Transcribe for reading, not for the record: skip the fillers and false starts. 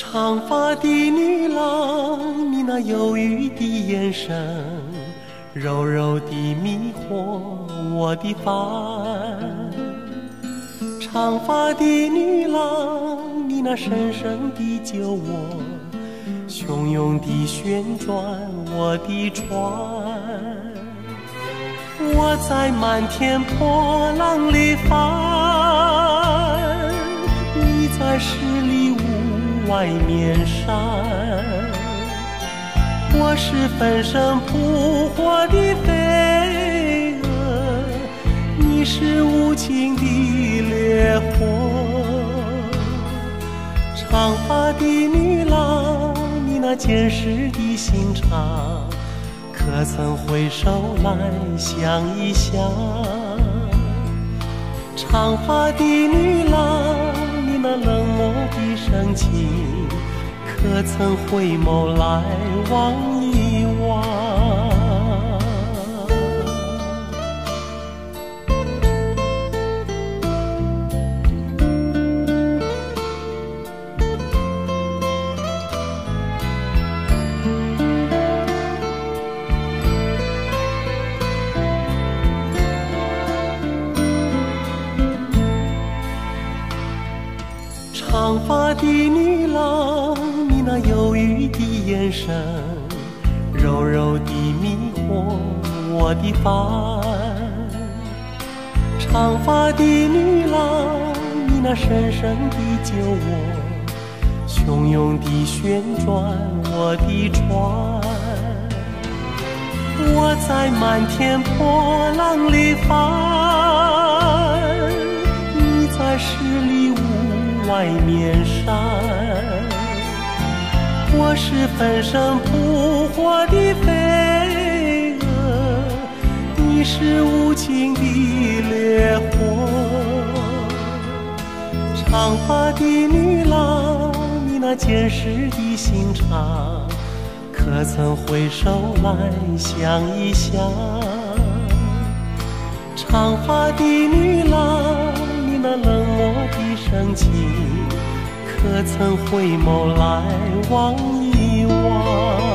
长发的女郎，你那忧郁的眼神，柔柔地迷惑我的烦。长发的女郎，你那深深地救我，汹涌地旋转我的船。我在漫天波浪里翻，你在十里雾外面闪。我是粉身扑火的飞蛾，你是无情的烈火。长发的女郎，你那坚实的心肠，可曾回首来想一想？长发的女郎，你那冷漠的深情，可曾回眸来望一望？长发的女郎，你那忧郁的眼神，柔柔地迷惑我的烦。长发的女郎，你那深深地救我，汹涌地旋转我的船。我在漫天波浪里翻，你在十里雾外面闪。我是粉身扑火的飞蛾，你是无情的烈火。长发的女郎，你那坚实的心肠，可曾回首来想一想？长发的女郎，你那冷漠的深情，可曾回眸来望一望？